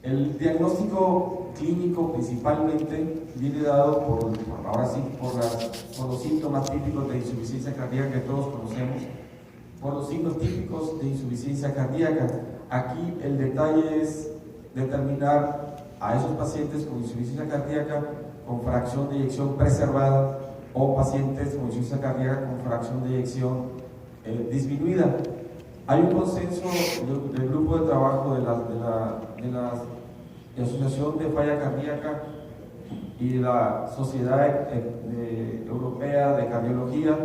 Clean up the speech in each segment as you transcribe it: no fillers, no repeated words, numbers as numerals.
El diagnóstico clínico principalmente viene dado ahora sí, por los síntomas típicos de insuficiencia cardíaca que todos conocemos, por los signos típicos de insuficiencia cardíaca. Aquí el detalle es determinar a esos pacientes con insuficiencia cardíaca con fracción de eyección preservada o pacientes con insuficiencia cardíaca con fracción de eyección disminuida. Hay un consenso del grupo de trabajo de la Asociación de Falla Cardíaca y de la Sociedad Europea de Cardiología,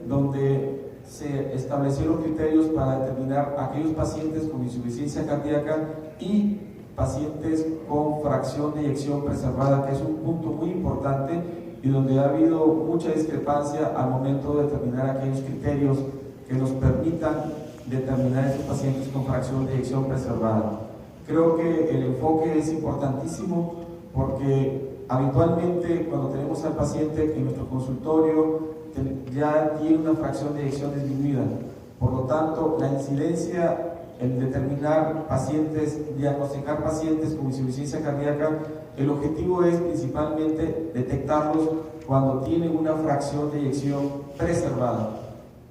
donde se establecieron criterios para determinar aquellos pacientes con insuficiencia cardíaca y pacientes con fracción de eyección preservada, que es un punto muy importante y donde ha habido mucha discrepancia al momento de determinar aquellos criterios que nos permitan determinar estos pacientes con fracción de eyección preservada. Creo que el enfoque es importantísimo porque habitualmente cuando tenemos al paciente en nuestro consultorio ya tiene una fracción de eyección disminuida. Por lo tanto, la incidencia en determinar pacientes, diagnosticar pacientes con insuficiencia cardíaca, el objetivo es principalmente detectarlos cuando tienen una fracción de eyección preservada.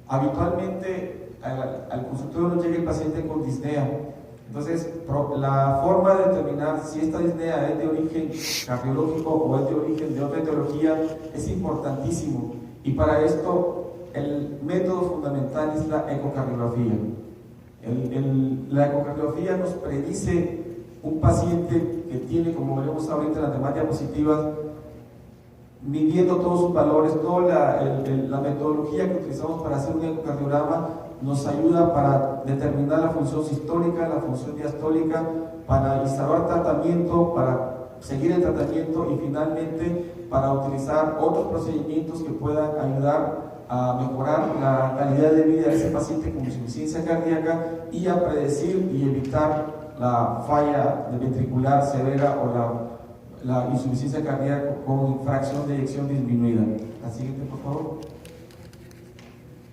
Habitualmente al consultorio nos llega el paciente con disnea. Entonces, la forma de determinar si esta disnea es de origen cardiológico o es de origen de otra etiología es importantísimo. Y para esto, el método fundamental es la ecocardiografía. La ecocardiografía nos predice un paciente que tiene, como veremos ahorita en las demás diapositivas, midiendo todos sus valores. Toda la metodología que utilizamos para hacer un ecocardiograma nos ayuda para determinar la función sistólica, la función diastólica, para instaurar tratamiento, para seguir el tratamiento y finalmente para utilizar otros procedimientos que puedan ayudar a mejorar la calidad de vida de ese paciente con insuficiencia cardíaca y a predecir y evitar la falla ventricular severa o la insuficiencia cardíaca con fracción de eyección disminuida. La siguiente, por favor.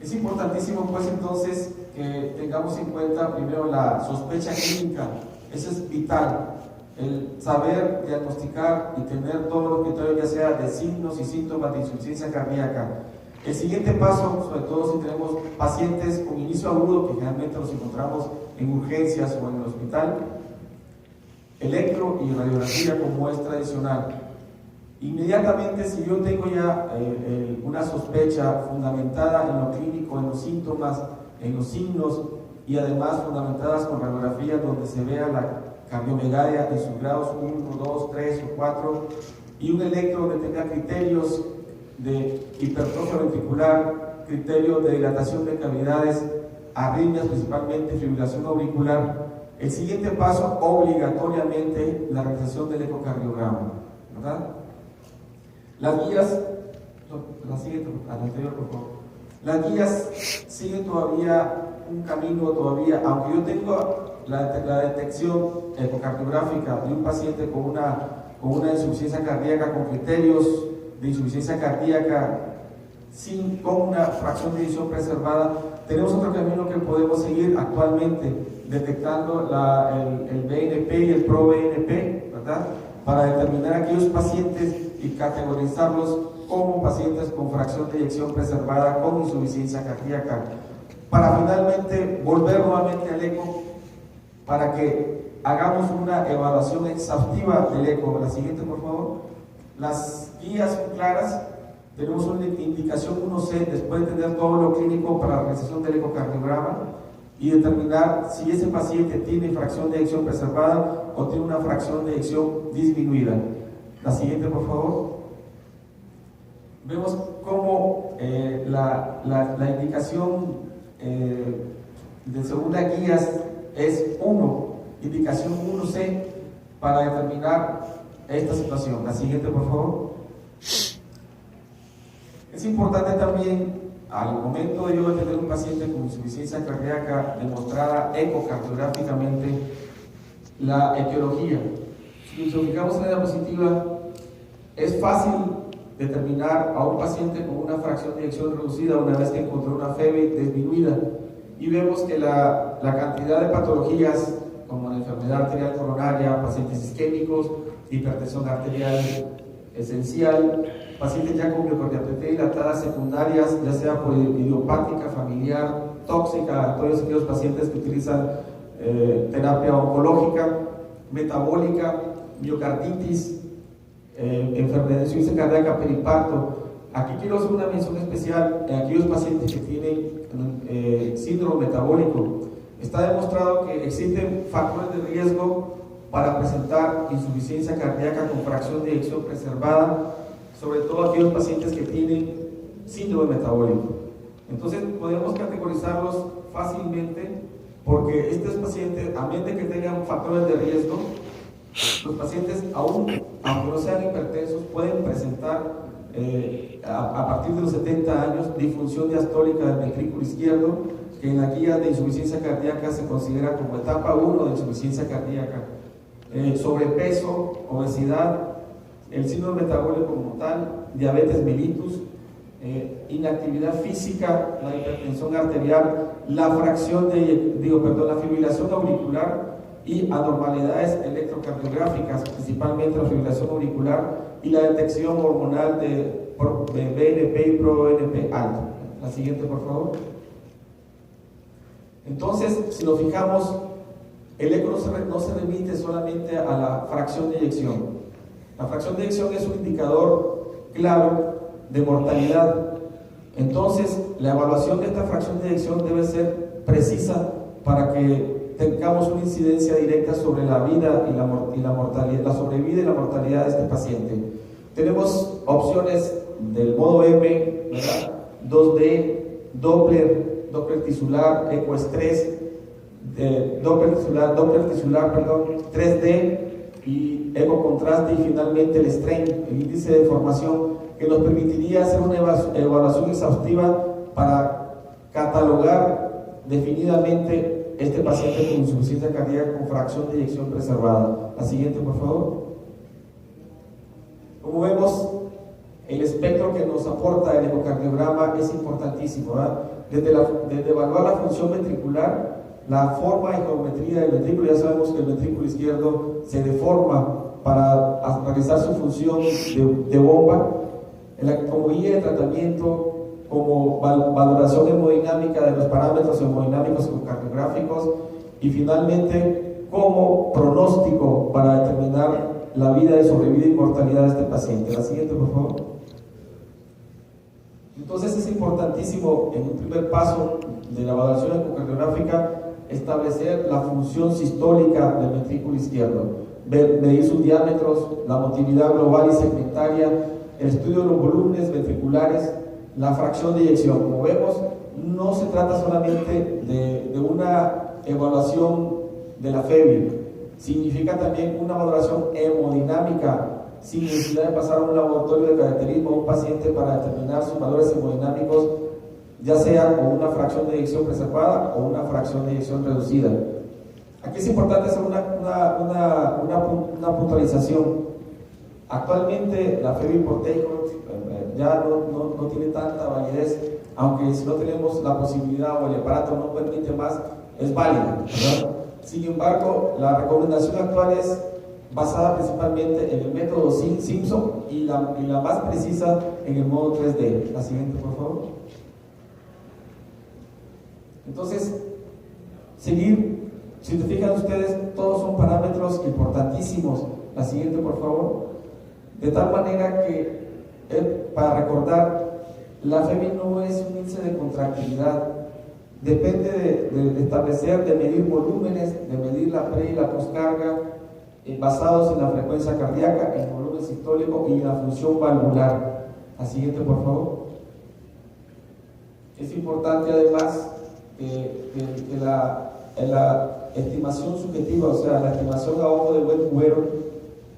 Es importantísimo, pues, entonces, que tengamos en cuenta primero la sospecha clínica. Eso es vital. El saber diagnosticar y tener todos los criterios, ya sea de signos y síntomas de insuficiencia cardíaca. El siguiente paso, sobre todo si tenemos pacientes con inicio agudo, que generalmente los encontramos en urgencias o en el hospital, electro y radiografía como es tradicional. Inmediatamente, si yo tengo ya una sospecha fundamentada en lo clínico, en los síntomas, en los signos y además fundamentadas con radiografías donde se vea la cardiomegalia en sus grados 1, 2, 3 o 4 y un electro donde tenga criterios de hipertrofia ventricular, criterios de dilatación de cavidades, arritmias, principalmente fibrilación auricular. El siguiente paso, obligatoriamente, la realización del ecocardiograma, ¿verdad? Las guías, la siguiente, la anterior, por favor. Las guías siguen todavía un camino, aunque yo tengo la detección ecocardiográfica de un paciente con una insuficiencia cardíaca, con criterios de insuficiencia cardíaca, con una fracción de eyección preservada, tenemos otro camino que podemos seguir actualmente, detectando el BNP y el ProBNP, ¿verdad? Para determinar aquellos pacientes y categorizarlos como pacientes con fracción de eyección preservada con insuficiencia cardíaca, para finalmente volver nuevamente al eco para que hagamos una evaluación exhaustiva del eco. La siguiente, por favor. Las guías son claras. Tenemos una indicación 1C después de tener todo lo clínico para la realización del ecocardiograma y determinar si ese paciente tiene fracción de eyección preservada o tiene una fracción de eyección disminuida. La siguiente, por favor. Vemos cómo la indicación de segunda guía es 1, indicación 1C para determinar esta situación. La siguiente, por favor. Es importante también, al momento de yo tener un paciente con insuficiencia cardíaca demostrada ecocardiográficamente, la etiología. Si nos ubicamos en la diapositiva, es fácil determinar a un paciente con una fracción de eyección reducida una vez que encontró una FEBE disminuida, y vemos que la cantidad de patologías como la enfermedad arterial coronaria, pacientes isquémicos, hipertensión arterial esencial, pacientes ya con miocardiopatía dilatada secundarias, ya sea por idiopática, familiar, tóxica, todos aquellos pacientes que utilizan terapia oncológica, metabólica, miocarditis, enfermedad de insuficiencia cardíaca, periparto. Aquí quiero hacer una mención especial en aquellos pacientes que tienen síndrome metabólico. Está demostrado que existen factores de riesgo para presentar insuficiencia cardíaca con fracción de eyección preservada, sobre todo aquellos pacientes que tienen síndrome metabólico. Entonces podemos categorizarlos fácilmente porque estos pacientes, a menos de que tengan factores de riesgo, los pacientes aún, aunque no sean hipertensos, pueden presentar a partir de los 70 años disfunción diastólica del ventrículo izquierdo, que en la guía de insuficiencia cardíaca se considera como etapa 1 de insuficiencia cardíaca. Sobrepeso, obesidad, el síndrome metabólico como tal, diabetes mellitus, inactividad física, la hipertensión arterial, la la fibrilación auricular y anormalidades electrocardiográficas, principalmente la fibrilación auricular y la detección hormonal de BNP y proBNP alto. La siguiente, por favor. Entonces, si nos fijamos, el eco no se remite solamente a la fracción de eyección. La fracción de eyección es un indicador claro de mortalidad. Entonces, la evaluación de esta fracción de eyección debe ser precisa para que tengamos una incidencia directa sobre la vida y la mortalidad, la sobrevida y la mortalidad de este paciente. Tenemos opciones del modo M, ¿verdad? 2D, Doppler tisular, ecoestrés, Doppler tisular, 3D y ecocontraste, y finalmente el strain, el índice de deformación, que nos permitiría hacer una evaluación exhaustiva para catalogar definidamente este paciente con insuficiencia cardíaca con fracción de eyección preservada. La siguiente, por favor. Como vemos, el espectro que nos aporta el ecocardiograma es importantísimo, ¿verdad? Desde evaluar la función ventricular, la forma y geometría del ventrículo. Ya sabemos que el ventrículo izquierdo se deforma para realizar su función de bomba. Como guía de tratamiento, como valoración hemodinámica de los parámetros hemodinámicos ecocardiográficos, y finalmente como pronóstico para determinar la vida y sobrevida y mortalidad de este paciente. La siguiente, por favor. Entonces es importantísimo en un primer paso de la evaluación ecocardiográfica establecer la función sistólica del ventrículo izquierdo, medir sus diámetros, la motilidad global y segmentaria, el estudio de los volúmenes ventriculares, la fracción de eyección. Como vemos, no se trata solamente de una evaluación de la FEBI, significa también una valoración hemodinámica, sin necesidad de pasar a un laboratorio de caracterismo a un paciente para determinar sus valores hemodinámicos, ya sea con una fracción de eyección preservada o una fracción de eyección reducida. Aquí es importante hacer una puntualización. Actualmente la FEBI por Takeoff ya no tiene tanta validez, aunque si no tenemos la posibilidad o el aparato no permite más, es válida, ¿verdad? Sin embargo, la recomendación actual es basada principalmente en el método Simpson y la más precisa en el modo 3D. La siguiente, por favor. Entonces, si se fijan ustedes, todos son parámetros importantísimos. La siguiente, por favor. De tal manera que, para recordar, la FEBI no es un índice de contractilidad. Depende de establecer, de medir volúmenes, de medir la pre y la poscarga, basados en la frecuencia cardíaca, en el volumen sistólico y en la función valvular. La siguiente, por favor. Es importante además que la estimación subjetiva, o sea, la estimación a ojo de buen cubero,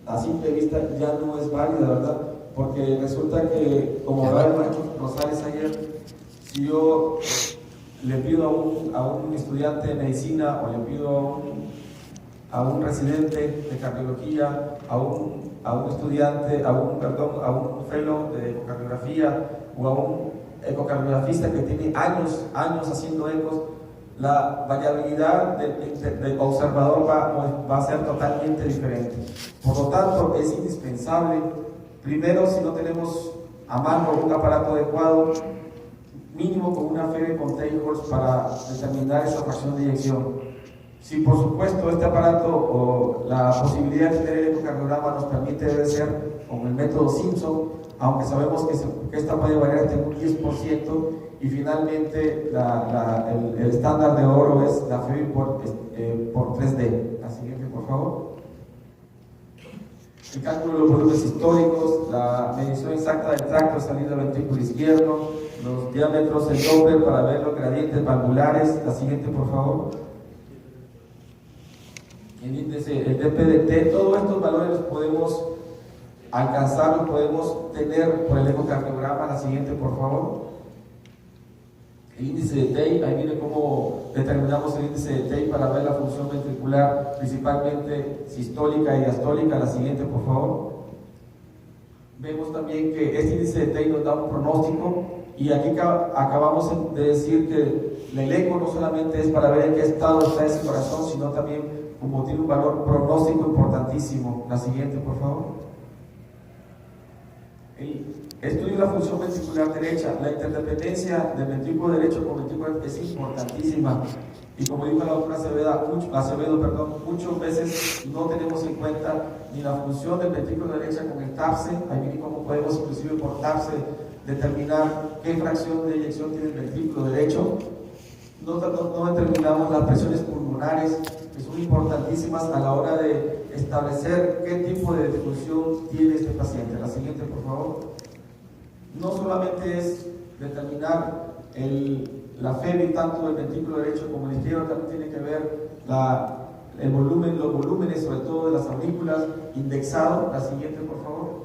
a simple vista ya no es válida, ¿verdad? Porque resulta que, como hablaba el maestro Rosales ayer, si yo le pido a un estudiante de medicina o le pido a un residente de cardiología, a un estudiante, a un fellow de ecocardiografía o a un ecocardiografista que tiene años haciendo ecos, la variabilidad del observador va a ser totalmente diferente. Por lo tanto, es indispensable, primero, si no tenemos a mano un aparato adecuado, mínimo con una FEBE con tailhorse para determinar esa fracción de eyección. Si por supuesto este aparato o la posibilidad de tener el ecocardiograma nos permite, debe ser con el método Simpson, aunque sabemos que esta puede variar hasta un 10%, y finalmente el estándar de oro es la FEBI por 3D. La siguiente, por favor. El cálculo de los volúmenes históricos, la medición exacta del tracto de salida del ventrículo izquierdo, los diámetros del Doppler para ver los gradientes valvulares. La siguiente, por favor. El índice, el DPDT, todos estos valores los podemos alcanzar, los podemos tener por el ecocardiograma. La siguiente, por favor. El índice de TEI, ahí viene cómo determinamos el índice de TEI para ver la función ventricular, principalmente sistólica y diastólica. La siguiente, por favor. Vemos también que este índice de TEI nos da un pronóstico, y aquí acabamos de decir que el eco no solamente es para ver en qué estado está ese corazón, sino también como tiene un valor pronóstico importantísimo. La siguiente, por favor. El estudio de la función ventricular derecha, la interdependencia del ventrículo derecho con ventrículo es importantísima, y como dijo la doctora Acevedo, muchas veces no tenemos en cuenta ni la función del ventrículo derecha con el TAPSE. Ahí viene cómo podemos inclusive por TAPSE determinar qué fracción de eyección tiene el ventrículo derecho. No determinamos las presiones pulmonares, que son importantísimas a la hora de establecer qué tipo de disfunción tiene este paciente. La siguiente, por favor. No solamente es determinar la FEBI tanto del ventrículo derecho como el izquierdo, también tiene que ver el volumen, los volúmenes, sobre todo de las aurículas, indexado. La siguiente, por favor.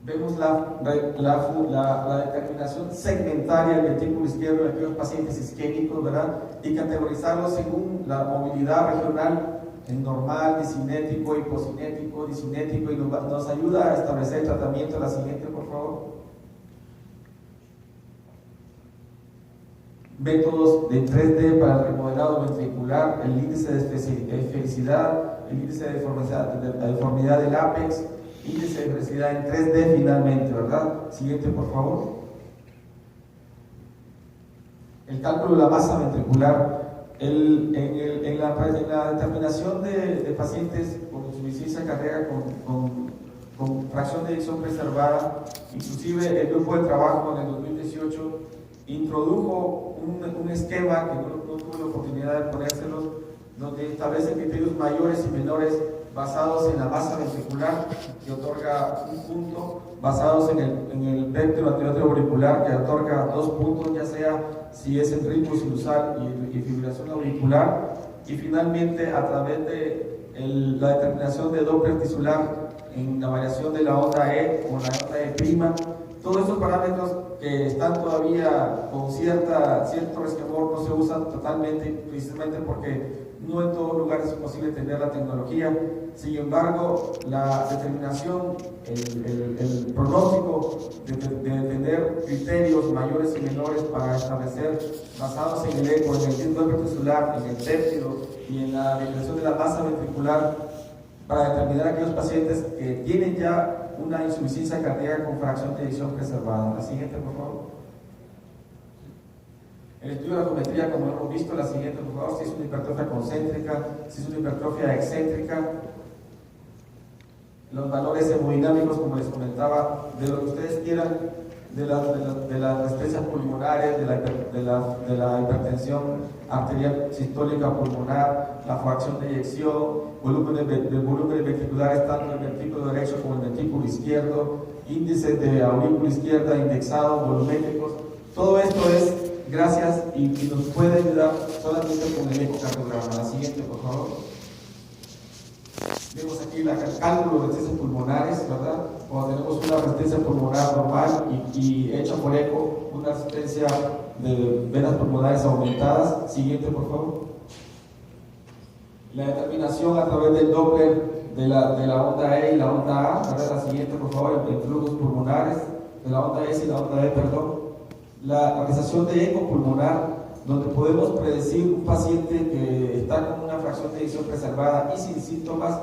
Vemos la determinación segmentaria del ventrículo izquierdo de aquellos pacientes isquémicos, ¿verdad? Y categorizarlos según la movilidad regional, en normal, discinético, hipocinético, discinético, y nos ayuda a establecer el tratamiento. La siguiente, por favor. Métodos de 3D para el remodelado ventricular, el índice de felicidad, el índice de deformidad del ápex, índice de felicidad en 3D finalmente, ¿verdad? Siguiente, por favor. El cálculo de la masa ventricular. En la determinación de pacientes con insuficiencia cardíaca con fracción de eyección preservada, inclusive el grupo de trabajo en el 2018 introdujo un esquema que no tuve la oportunidad de ponérselos, donde establece criterios mayores y menores basados en la masa ventricular, que otorga un punto, basados en el vector anterior auricular, que otorga 2 puntos, ya sea si es en ritmo sinusal y fibrilación auricular, y finalmente a través de la determinación de Doppler tisular en la variación de la onda E o la onda E'. Todos estos parámetros que están todavía con cierto resquemor no se usan totalmente, precisamente porque no en todos lugares es posible tener la tecnología. Sin embargo, la determinación, el pronóstico de tener criterios mayores y menores para establecer, basados en el eco, en el Doppler tisular, en el péptido y en la determinación de la masa ventricular, para determinar aquellos pacientes que tienen ya una insuficiencia cardíaca con fracción de eyección preservada. La siguiente, por favor. El estudio de la geometría, como hemos visto, la siguiente, por favor, si es una hipertrofia concéntrica, si es una hipertrofia excéntrica, los valores hemodinámicos, como les comentaba, de lo que ustedes quieran, de las resistencias pulmonares, de la hipertensión arterial sistólica pulmonar, la fracción de eyección, volúmenes ventriculares tanto en el ventrículo derecho como en el ventrículo izquierdo, índices de aurícula izquierda indexados, volumétricos. Todo esto es gracias y nos puede ayudar solamente con el ecocardiograma. La siguiente, por favor. Vemos aquí el cálculo de resistencias pulmonares, ¿verdad? Cuando tenemos una resistencia pulmonar normal y hecha por eco, una resistencia de venas pulmonares aumentadas. Siguiente, por favor. La determinación a través del Doppler de la onda E y la onda A. ¿Verdad? La siguiente, por favor, en flujos pulmonares de la onda S y la onda E, perdón. la realización de eco pulmonar, donde podemos predecir un paciente que está con una fracción de eyección preservada y sin síntomas,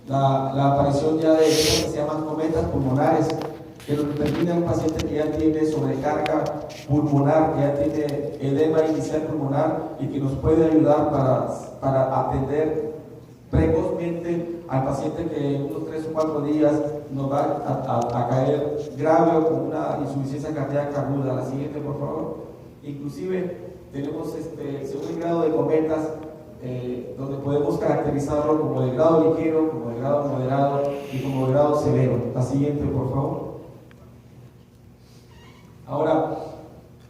la aparición ya de cosas que se llaman cometas pulmonares, que nos determina un paciente que ya tiene sobrecarga pulmonar, que ya tiene edema inicial pulmonar y que nos puede ayudar para atender precozmente al paciente que en unos 3 o 4 días nos va a caer grave o con una insuficiencia cardíaca aguda. La siguiente, por favor. Inclusive tenemos según el grado de cometas, donde podemos caracterizarlo como de grado ligero, como de grado moderado y como de grado severo. La siguiente, por favor. Ahora,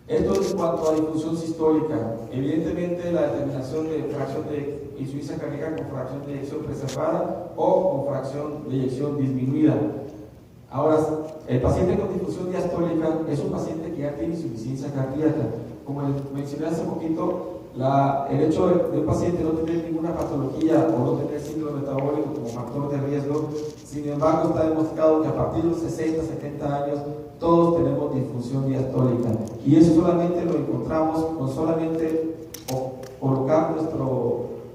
esto es en cuanto a difusión sistólica. Evidentemente, la determinación de fracción de insuficiencia cardíaca con fracción de eyección preservada o con fracción de eyección disminuida. Ahora, el paciente con difusión diastólica es un paciente que ya tiene insuficiencia cardíaca. Como les mencioné hace poquito, el hecho de un paciente no tener ninguna patología o no tener síndrome metabólico como factor de riesgo, sin embargo, está demostrado que a partir de los 60, 70 años, todos tenemos disfunción diastólica. Y eso solamente lo encontramos con solamente colocar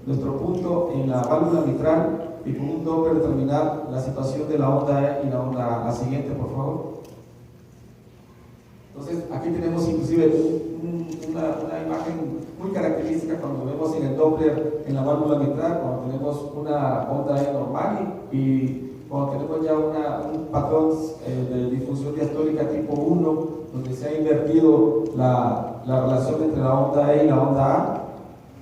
nuestro punto en la válvula mitral y con un Doppler determinar la situación de la onda E y la onda A. La siguiente, por favor. Entonces, aquí tenemos inclusive una imagen muy característica cuando vemos en el Doppler en la válvula mitral, cuando tenemos una onda E normal y cuando tenemos ya un patrón de difusión diastólica tipo 1, donde se ha invertido la relación entre la onda E y la onda A,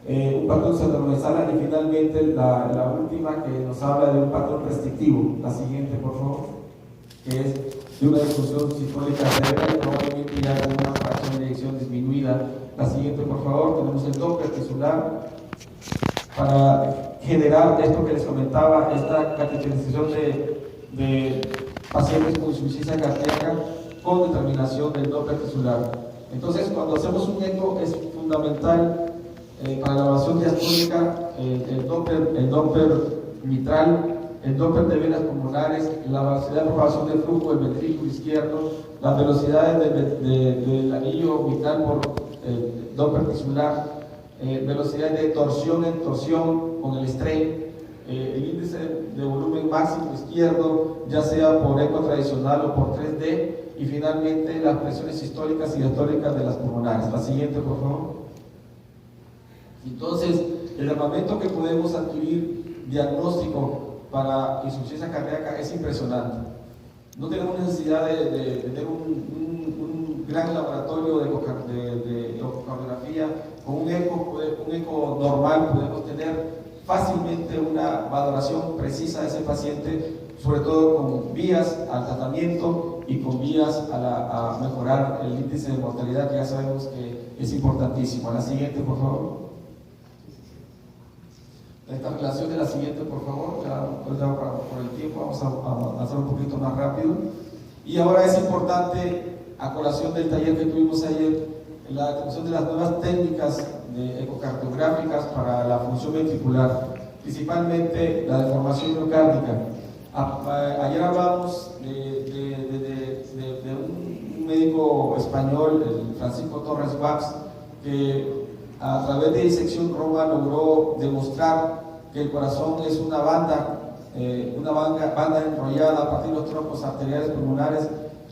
un patrón centromesal y finalmente la última que nos habla de un patrón restrictivo. La siguiente, por favor, que es de una difusión sistólica severa y probablemente ya con una fracción de eyección disminuida. La siguiente, por favor. Tenemos el Doppler tisular para generar esto que les comentaba, esta cateterización de pacientes con insuficiencia cardíaca con determinación del Doppler tisular. Entonces, cuando hacemos un eco es fundamental para la evaluación diastólica el Doppler mitral, el Doppler de venas pulmonares, la velocidad de propagación del flujo del ventrículo izquierdo, las velocidades del anillo mitral por Doppler tisular, velocidades de torsión en torsión con el strain, el índice de volumen máximo izquierdo, ya sea por eco tradicional o por 3D, y finalmente las presiones sistólicas y diastólicas de las pulmonares. La siguiente, por favor. Entonces, el armamento que podemos adquirir diagnóstico para insuficiencia cardíaca es impresionante. No tenemos necesidad de tener un gran laboratorio de ecocardiografía. Con un eco normal podemos tener fácilmente una valoración precisa de ese paciente, sobre todo con vías al tratamiento y con vías a mejorar el índice de mortalidad, que ya sabemos que es importantísimo. La siguiente, por favor. Esta relación de la siguiente, por favor. Ya por el tiempo vamos a hacer un poquito más rápido. Y ahora es importante, a colación del taller que tuvimos ayer, la determinación de las nuevas técnicas ecocardiográficas para la función ventricular, principalmente la deformación miocárdica. Ayer hablamos de un médico español, el Francisco Torres Wax, que a través de disección Roma logró demostrar que el corazón es una banda enrollada a partir de los troncos arteriales pulmonares,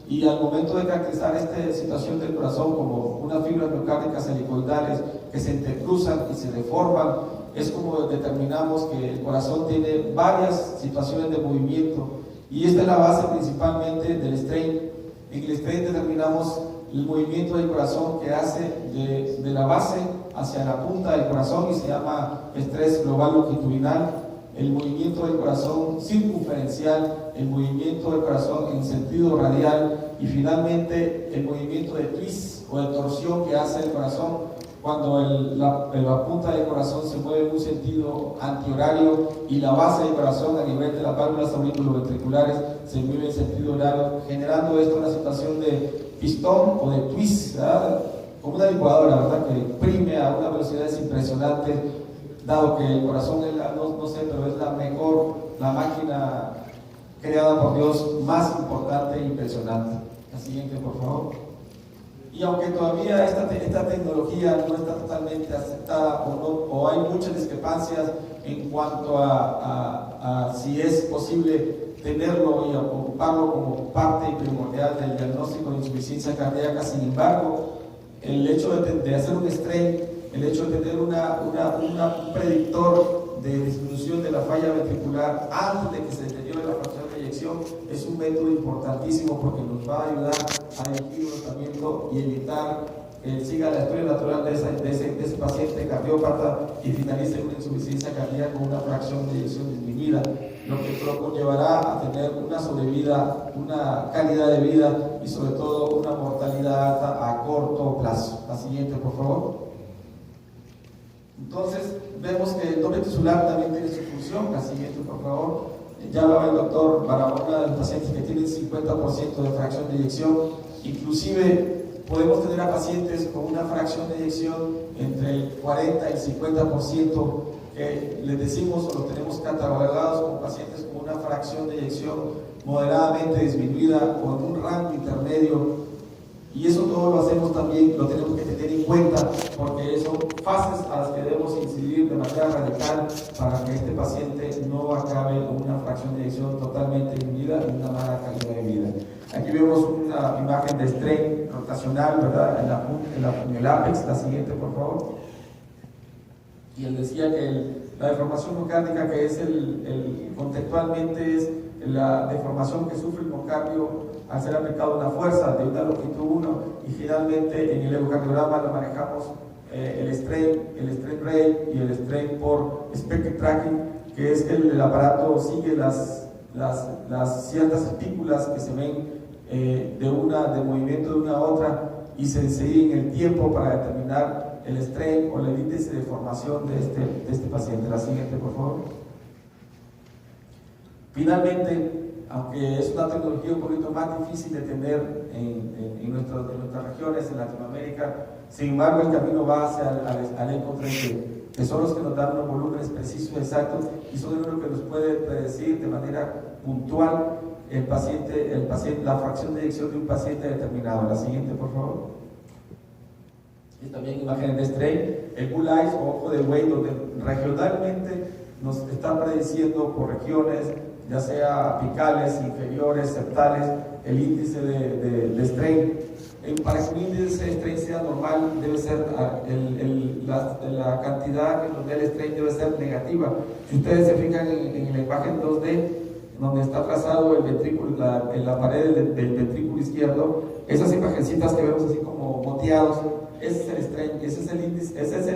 y al momento de caracterizar esta situación del corazón como unas fibras miocárdicas helicoidales que se entrecruzan y se deforman, es como determinamos que el corazón tiene varias situaciones de movimiento, y esta es la base principalmente del strain. En el strain determinamos el movimiento del corazón que hace de la base hacia la punta del corazón y se llama estrés global longitudinal, el movimiento del corazón circunferencial, el movimiento del corazón en sentido radial y finalmente el movimiento de twist o de torsión que hace el corazón cuando la punta del corazón se mueve en un sentido antihorario y la base del corazón a nivel de las válvulas auriculoventriculares se mueve en sentido horario, generando esto una situación de pistón o de twist, ¿verdad? Como una licuadora, ¿verdad? Que imprime a una velocidades impresionantes, dado que el corazón es no sé, pero es la máquina creada por Dios más importante e impresionante. La siguiente, por favor. Y aunque todavía esta tecnología no está totalmente aceptada o hay muchas discrepancias en cuanto a si es posible tenerlo y ocuparlo como parte primordial del diagnóstico de insuficiencia cardíaca, sin embargo, el hecho de hacer un strain, el hecho de tener un predictor de disminución de la falla ventricular antes de que se deteriore la fracción de eyección es un método importantísimo porque nos va a ayudar a dirigir el tratamiento y evitar que siga la historia natural de ese paciente cardiópata y finalice con una insuficiencia cardíaca con una fracción de eyección disminuida, lo que lo conllevará a tener una sobrevida, una calidad de vida y sobre todo una mortalidad alta a corto plazo. La siguiente, por favor. Entonces, vemos que el doble tisular también tiene su función. La siguiente, por favor. Ya hablaba el doctor Barahona de los pacientes que tienen 50% de fracción de eyección. Inclusive, podemos tener a pacientes con una fracción de eyección entre el 40 y el 50%, que les decimos o los tenemos catalogados como pacientes con una fracción de eyección moderadamente disminuida o en un rango intermedio. Y eso todo lo hacemos también, lo tenemos que tener en cuenta, porque son fases a las que debemos incidir de manera radical para que este paciente no acabe con una fracción de eyección totalmente disminuida y una mala calidad de vida. Aquí vemos una imagen de strain rotacional, ¿verdad? En el ápex. La siguiente, por favor. Y él decía que la deformación miocárdica, que es contextualmente es la deformación que sufre el miocardio al ser aplicado una fuerza de una longitud 1, y finalmente en el ecocardiograma lo manejamos el strain rate y el strain por spectral tracking, que es que el aparato sigue las ciertas espículas que se ven de movimiento de una a otra y se sigue en el tiempo para determinar el strain o el índice de formación de este paciente. La siguiente, por favor. Finalmente, aunque es una tecnología un poquito más difícil de tener en nuestras regiones, en Latinoamérica, sin embargo el camino va hacia al ECO3D, que son los que nos dan unos volúmenes precisos y exactos y son los que nos puede predecir de manera puntual la fracción de eyección de un paciente determinado. La siguiente, por favor. Y también imágenes de strain, el bull eyes o ojo de buey, donde regionalmente nos está prediciendo por regiones, ya sea apicales, inferiores, septales, el índice de strain. Para que un índice de strain sea normal, debe ser la cantidad que nos dé el strain debe ser negativa. Si ustedes se fijan en la imagen 2D, donde está trazado el ventrículo, en la pared del ventrículo izquierdo, esas imagencitas que vemos así como moteados, ese es el strain, ese es el índice, ese es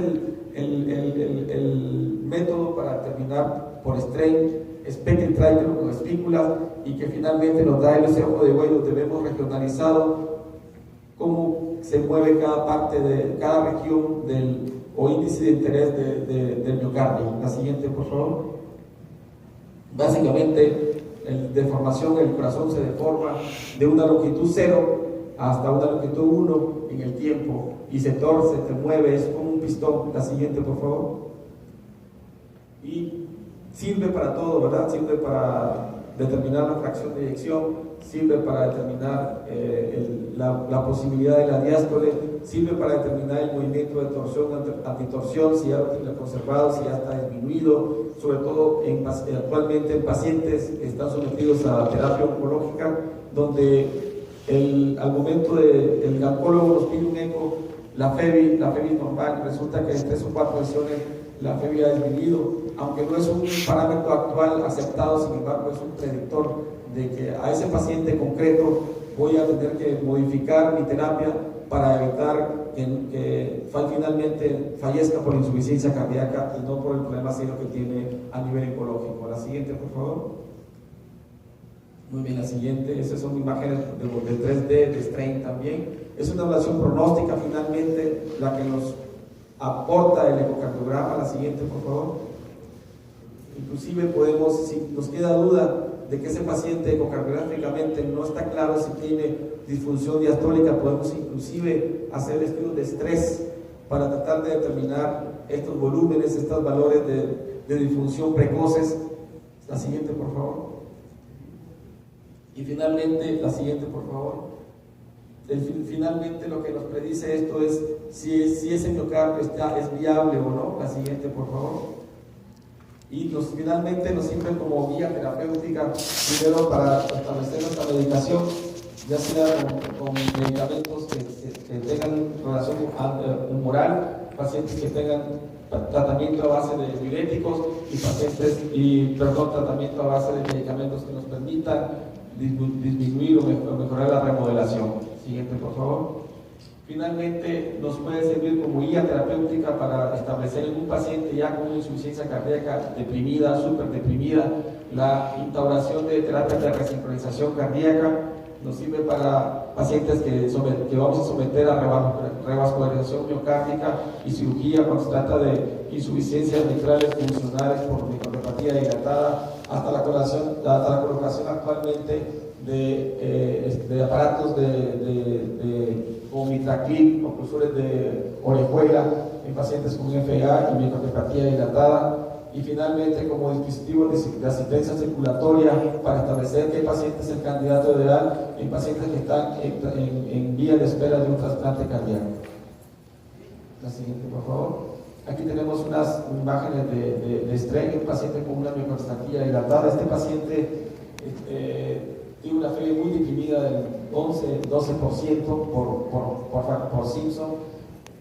el método para determinar por strain spectral tracking con espículas, y que finalmente nos da ese ojo de buey donde vemos regionalizado cómo se mueve cada parte de cada región o índice de interés del miocardio. La siguiente, por favor. Básicamente, deformación del corazón se deforma de una longitud 0 hasta una longitud 1 en el tiempo y se torce, se mueve, es como un pistón. La siguiente, por favor. Y sirve para todo, ¿verdad? Sirve para determinar la fracción de eyección, sirve para determinar la posibilidad de la diástole, sirve para determinar el movimiento de torsión, antitorsión, si ya lo tiene conservado, si ya está disminuido, sobre todo actualmente en pacientes que están sometidos a terapia oncológica, donde al momento del oncólogo nos pide un eco, la FEBI normal, resulta que en 3 o 4 sesiones la FEBI ha disminuido, aunque no es un parámetro actual aceptado, sin embargo es un predictor de que a ese paciente concreto voy a tener que modificar mi terapia para evitar que finalmente fallezca por insuficiencia cardíaca y no por el problema serio que tiene a nivel oncológico. La siguiente, por favor. Muy bien, la siguiente. Esas son imágenes de 3D, de strain también. Es una evaluación pronóstica finalmente la que nos aporta el ecocardiograma. La siguiente, por favor. Inclusive podemos, si nos queda duda de que ese paciente ecocardiográficamente no está claro si tiene disfunción diastólica, podemos inclusive hacer estudios de estrés para tratar de determinar estos volúmenes, estos valores de disfunción precoces. La siguiente, por favor. Y finalmente, la siguiente, por favor. Finalmente lo que nos predice esto es si ese miocardio es viable o no. La siguiente, por favor. Y finalmente nos sirve como guía terapéutica, primero para establecer nuestra medicación, ya sea con medicamentos que tengan relación humoral, pacientes que tengan tratamiento a base de diuréticos y tratamiento a base de medicamentos que nos permitan disminuir o mejorar la remodelación. Siguiente, por favor. Finalmente, nos puede servir como guía terapéutica para establecer en un paciente ya con una insuficiencia cardíaca deprimida, súper deprimida, la instauración de terapias de resincronización cardíaca. Nos sirve para pacientes que vamos a someter a revascularización miocárdica y cirugía cuando se trata de insuficiencias mitrales funcionales por microcardiopatía dilatada, hasta la colocación actualmente de aparatos como mitraclip, oclusores de orejuela en pacientes con FA y microcardiopatía dilatada. Y finalmente, como dispositivo de asistencia circulatoria para establecer qué paciente es el candidato ideal en pacientes que están en vía de espera de un trasplante cardíaco. La siguiente, por favor. Aquí tenemos unas imágenes de strain, un paciente con una microcardiopatía dilatada. Este paciente tiene una fiebre muy deprimida del 11-12% por Simpson.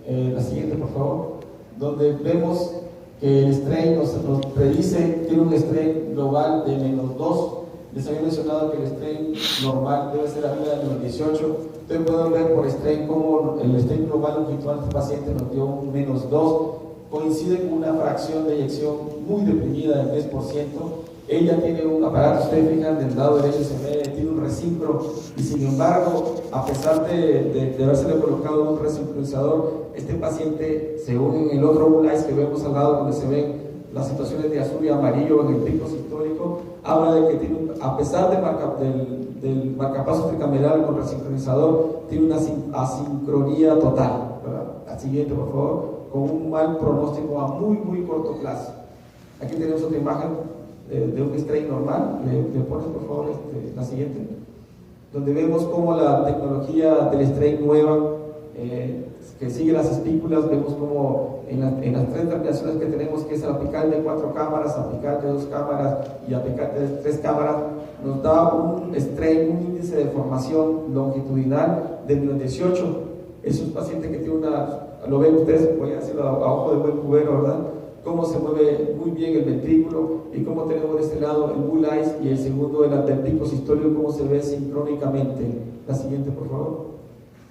La siguiente, por favor. Donde vemos que el strain nos predice, tiene un strain global de -2. Les había mencionado que el strain normal debe ser arriba de -18. Ustedes pueden ver por strain cómo el strain global longitudinal de este paciente nos dio un -2. Coincide con una fracción de eyección muy deprimida del 10%. Ella tiene un aparato, ustedes fijan, del lado derecho se ve, tiene un resincro, y sin embargo, a pesar de habérsele colocado un resincronizador, este paciente, según en el otro ULAIS que vemos al lado, donde se ven las situaciones de azul y amarillo en el pico sistólico, habla de que tiene, a pesar del marcapaso tricameral con resincronizador, tiene una asincronía total, ¿verdad? La siguiente, por favor, con un mal pronóstico a muy corto plazo. Aquí tenemos otra imagen de un strain normal. Le pones, por favor, la siguiente, donde vemos cómo la tecnología del strain nueva que sigue las espículas, vemos como en las tres terminaciones que tenemos, que es el apical de 4 cámaras, apical de 2 cámaras y apical de 3 cámaras, nos da un strain, un índice de formación longitudinal del -18. Es un paciente que tiene lo ven ustedes, voy a decirlo a ojo de buen cubero, ¿verdad? Cómo se mueve muy bien el ventrículo y cómo tenemos de este lado el bull's y el segundo del pico sistólico, cómo se ve sincrónicamente. La siguiente, por favor.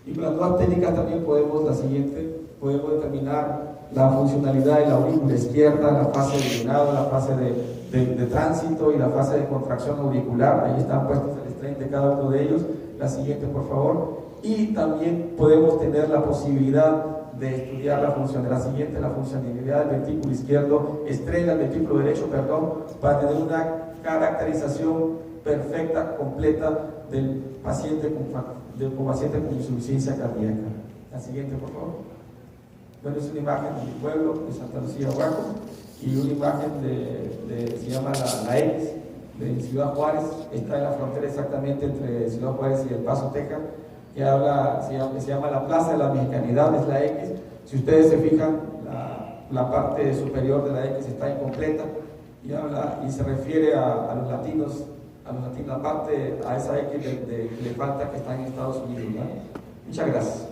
Y con las nuevas técnicas también podemos determinar la funcionalidad de la aurícula izquierda, la fase de llenado, la fase de tránsito y la fase de contracción auricular. Ahí están puestos el strain de cada uno de ellos. La siguiente, por favor. Y también podemos tener la posibilidad de estudiar la siguiente, la funcionalidad del ventrículo izquierdo, estrella del ventrículo derecho, para tener una caracterización perfecta, completa del paciente con insuficiencia cardíaca. La siguiente, por favor. Bueno, es una imagen de mi pueblo, de Santa Lucía, Huaco, y una imagen se llama la X, de Ciudad Juárez. Está en la frontera exactamente entre Ciudad Juárez y El Paso, Texas, que se llama la Plaza de la Mexicanidad, es la X. Si ustedes se fijan, la parte superior de la X está incompleta y se refiere a los latinos, aparte a esa X que le falta, que está en Estados Unidos, ¿no? Muchas gracias.